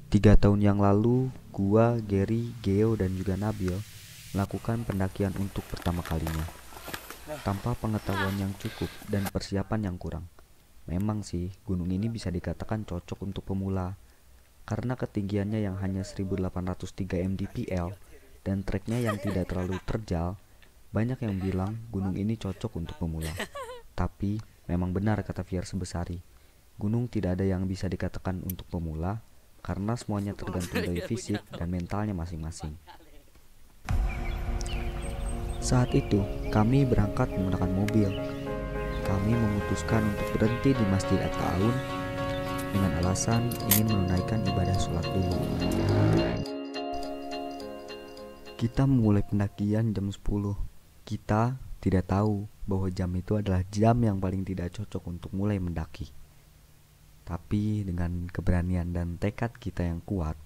3 tahun yang lalu, gua, Gary, Geo, dan juga Nabil melakukan pendakian untuk pertama kalinya. Tanpa pengetahuan yang cukup dan persiapan yang kurang. Memang sih, gunung ini bisa dikatakan cocok untuk pemula. Karena ketinggiannya yang hanya 1803 mdpl dan treknya yang tidak terlalu terjal, banyak yang bilang gunung ini cocok untuk pemula. Tapi, memang benar kata Fier Sebesari. Gunung tidak ada yang bisa dikatakan untuk pemula, karena semuanya tergantung dari fisik dan mentalnya masing-masing. Saat itu, kami berangkat menggunakan mobil. Kami memutuskan untuk berhenti di Masjid At-Ta'awun dengan alasan ingin menunaikan ibadah sholat dulu. Kita memulai pendakian jam 10. Kita tidak tahu bahwa jam itu adalah jam yang paling tidak cocok untuk mulai mendaki. Tapi dengan keberanian dan tekad kita yang kuat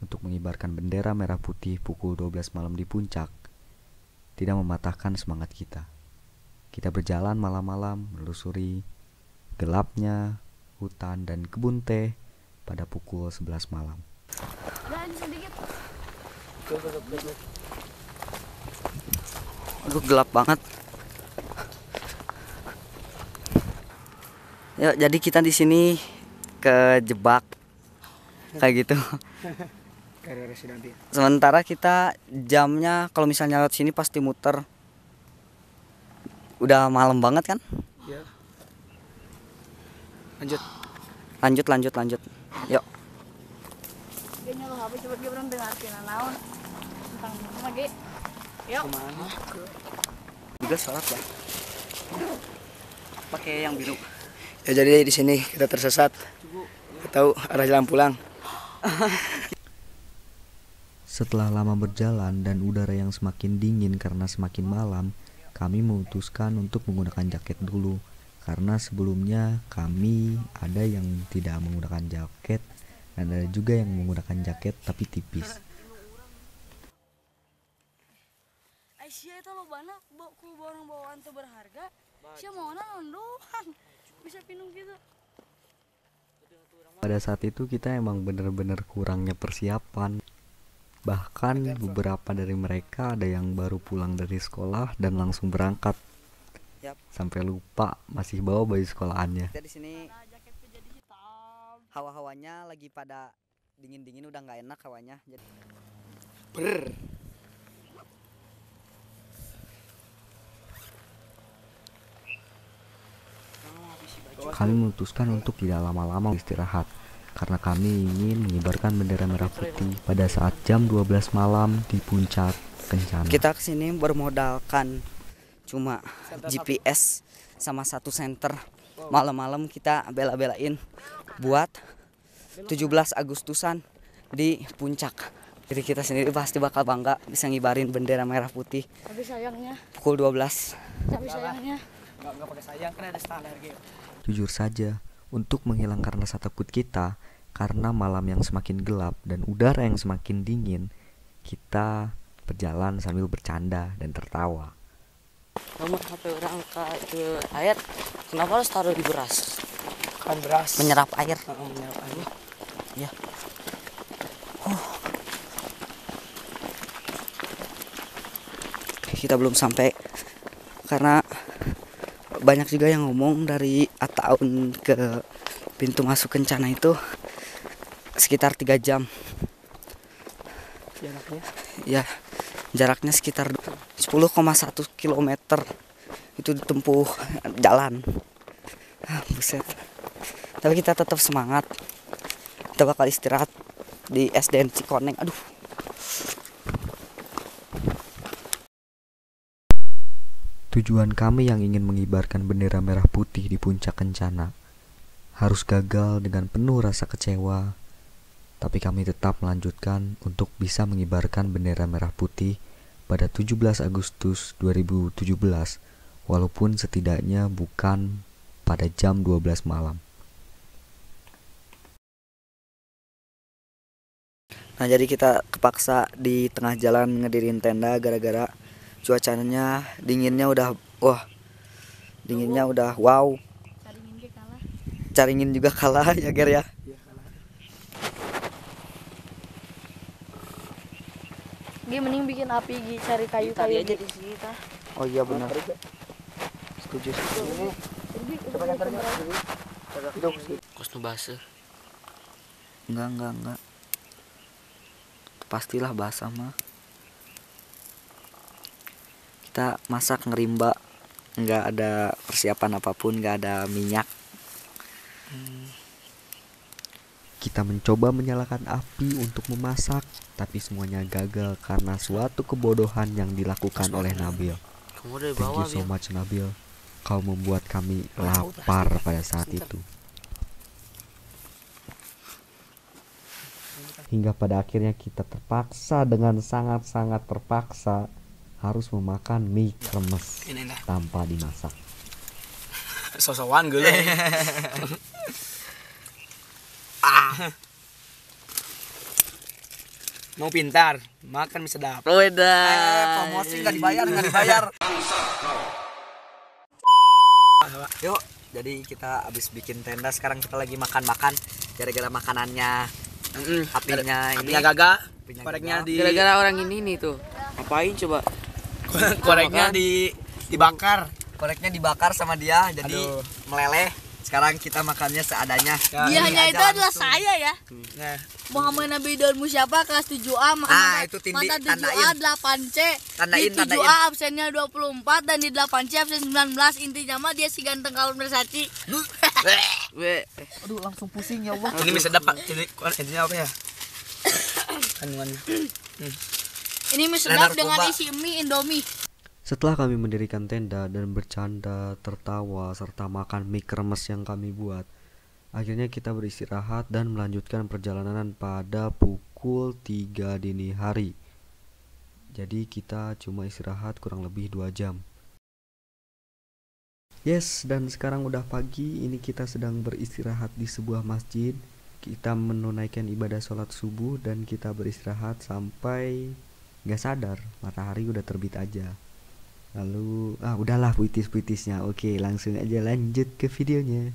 untuk mengibarkan bendera merah putih pukul 12 malam di puncak, tidak mematahkan semangat kita. Kita berjalan malam-malam menelusuri gelapnya hutan dan kebun teh pada pukul 11 malam. Aduh, gelap banget. Ya, jadi kita di sini kejebak kayak gitu. Sementara kita jamnya kalau misalnya lewat sini pasti muter. Udah malam banget kan? Ya. Lanjut. Yuk. Kayaknya lo HP coba Gibran dengarkan naon tentang lagi. Yuk. Kemana? Juga sholat lah. Pakai yang biru. Ya jadi di sini kita tersesat. Kita tahu arah jalan pulang. Setelah lama berjalan dan udara yang semakin dingin karena semakin malam, kami memutuskan untuk menggunakan jaket dulu. Karena sebelumnya kami ada yang tidak menggunakan jaket dan ada juga yang menggunakan jaket tapi tipis. Aisyah itu lo banyak ku barang bawaan tuh berharga. Siapa mau nondohan bisa pinung gitu. Pada saat itu kita emang bener-bener kurangnya persiapan. Bahkan beberapa dari mereka ada yang baru pulang dari sekolah dan langsung berangkat. Yap. Sampai lupa masih bawa baju sekolahannya. Kita di sini hawa-hawanya lagi pada dingin-dingin, udah nggak enak hawanya. Jadi Kami memutuskan untuk tidak lama-lama istirahat karena kami ingin mengibarkan bendera merah putih pada saat jam 12 malam di puncak Kencana. kita kesini bermodalkan cuma GPS sama 1 senter. Malam-malam kita bela-belain buat 17 Agustusan di puncak. Jadi kita sendiri pasti bakal bangga bisa ngibarin bendera merah putih Tapi sayangnya, pukul 12. Enggak pakai sayang kan ada standar gitu. Jujur saja, untuk menghilangkan rasa takut kita karena malam yang semakin gelap dan udara yang semakin dingin, kita berjalan sambil bercanda dan tertawa. Nomor HP orang ke air, kenapa harus taruh di beras? Kan beras. Menyerap air. Menyerap air. Ya. Kita belum sampai karena banyak juga yang ngomong dari At-Ta'awun ke pintu masuk Kencana itu sekitar 3 jam. Jaraknya. Ya, jaraknya sekitar 10,1 km itu ditempuh jalan. Buset. Tapi kita tetap semangat. Kita bakal istirahat di SDN Cikoneng. Aduh. Tujuan kami yang ingin mengibarkan bendera merah putih di puncak Kencana harus gagal dengan penuh rasa kecewa, tapi kami tetap melanjutkan untuk bisa mengibarkan bendera merah putih pada 17 Agustus 2017, walaupun setidaknya bukan pada jam 12 malam. Nah, jadi kita kepaksa di tengah jalan ngedirin tenda gara-gara cuacanya dinginnya udah wow. Caringin juga kalah ya Ger ya. Gi mending bikin api, Gi cari Tadi kayu-kayu aja Gi. di sini tah. Oh iya benar. Setuju. Kos nu baseuh. Enggak. Pastilah basah mah. Kita masak ngerimba, nggak ada persiapan apapun, nggak ada minyak. Kita mencoba menyalakan api untuk memasak, tapi semuanya gagal karena suatu kebodohan yang dilakukan oleh Nabil. Kamu dari Thank bawah, you so Bil. much Nabil. Kau membuat kami lapar pada saat itu. Hingga pada akhirnya kita terpaksa dengan sangat-sangat terpaksa harus memakan mie kremes Ini dah. tanpa dimasak. Sosokan gue. Mau pintar, makan bisa dapat. Promosi nggak dibayar. Yuk, jadi kita habis bikin tenda, sekarang kita lagi makan-makan. Gara-gara makanannya, apinya ini. Apinya gagah, Apinya koreknya gagal. di Gara-gara orang ini nih tuh. Ngapain coba? koreknya dibakar. Koreknya dibakar sama dia, jadi Aduh. meleleh. Sekarang kita makannya seadanya. Ya, Dia ini hanya aja itu adalah langsung. saya ya. Nah, Muhammad Nabi Daud Musyapa kelas 7A Ah, itu tindi, mata 7A tandain. 8C. Tandain, Di 7A absennya 24 dan di 8C absen 19. Intinya mah dia si ganteng kalon Versace. We, Aduh, langsung pusing ya Allah. ini bisa dapat. Jadi intinya apa ya? Kandungannya. Ini mie sedap Narkoba. dengan isi mie Indomie. Setelah kami mendirikan tenda dan bercanda, tertawa, serta makan mie kremes yang kami buat, akhirnya kita beristirahat dan melanjutkan perjalanan pada pukul 3 dini hari. Jadi kita cuma istirahat kurang lebih 2 jam. Yes, dan sekarang udah pagi, ini kita sedang beristirahat di sebuah masjid. Kita menunaikan ibadah sholat subuh dan kita beristirahat sampai gak sadar matahari udah terbit aja. Lalu, udahlah puitis-puitisnya. Oke, langsung aja lanjut ke videonya.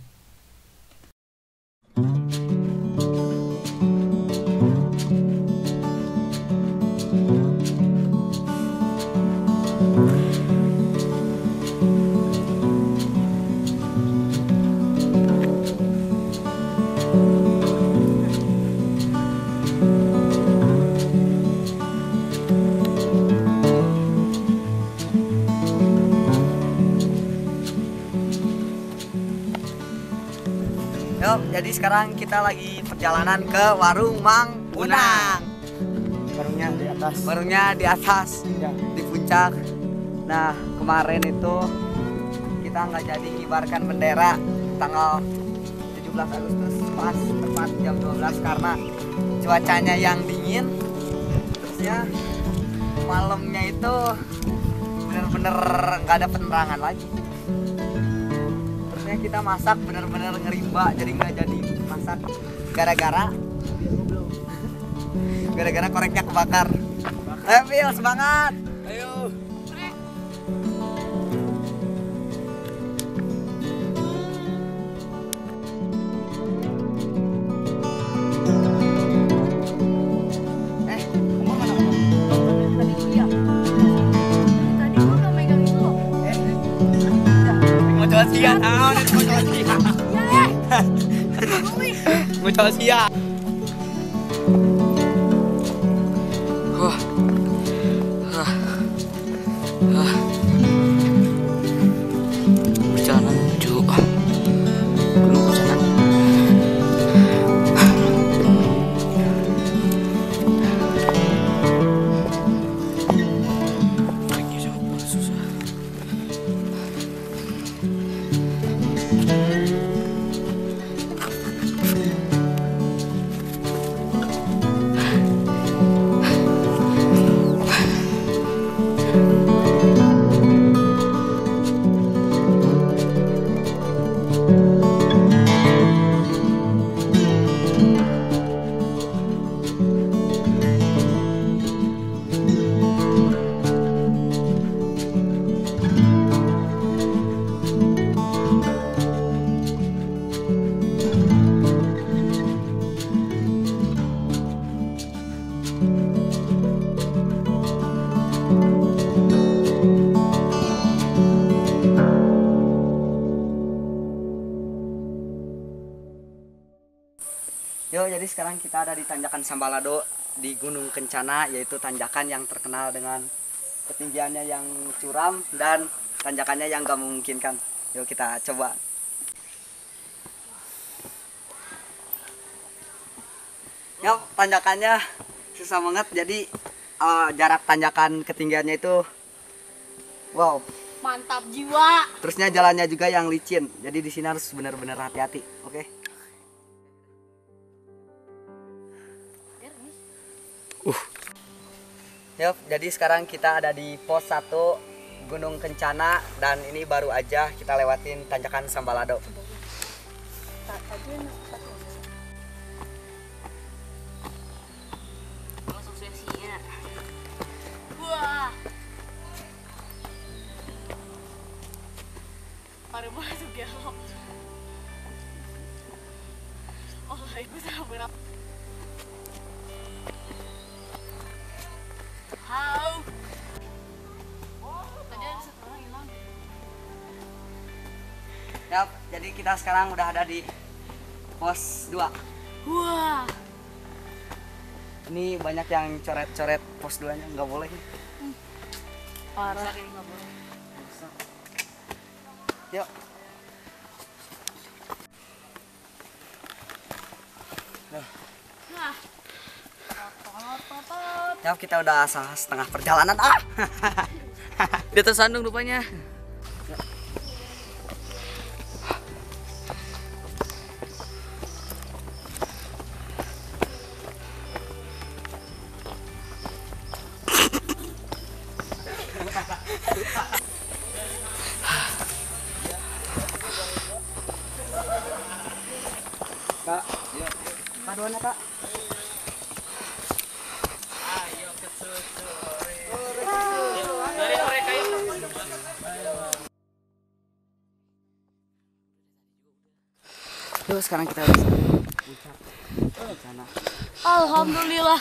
Yuk, jadi sekarang kita lagi perjalanan ke warung Mang Unang. Warungnya di atas. Warungnya di atas, Ya. di puncak. Nah, kemarin itu kita nggak jadi ngibarkan bendera tanggal 17 Agustus pas tepat jam 12 karena cuacanya yang dingin. Terusnya malamnya itu bener-bener nggak ada penerangan lagi. Terusnya kita masak bener-bener ngerimba, jadi nggak jadi masak gara-gara koreknya kebakar. Ayo Phil, semangat. Ayo. Umur mana? Tadi kuliah. Tadi gua udah megang itu loh. Mau coba siang. Mau coba siang. Mau coba siang. perjalanan menuju Gunung Kusanan. Naiknya coba susah. jadi sekarang kita ada di tanjakan Sambalado di Gunung Kencana, yaitu tanjakan yang terkenal dengan ketinggiannya yang curam dan tanjakannya yang gak memungkinkan. Yuk kita coba. Ya, tanjakannya susah banget, jadi jarak tanjakan ketinggiannya itu wow. Mantap jiwa. Terusnya jalannya juga yang licin, jadi di sini harus benar-benar hati-hati, oke? Yap, jadi sekarang kita ada di pos 1 Gunung Kencana dan ini baru aja kita lewatin tanjakan Sambalado. Masuk sesinya. Wah. Baru masuk ya lo. Oh, itu sama berapa? How? Tadi ada satu orang hilang. Yap, jadi kita sekarang udah ada di pos 2. Wah. Ini banyak yang coret-coret pos 2-nya, nggak boleh. Parah. Yuk. Nah. Yap, kita udah setengah perjalanan. Dia tersandung rupanya. Kak, paduannya kak. Yuk, sekarang kita udah sampai puncak sana. Alhamdulillah.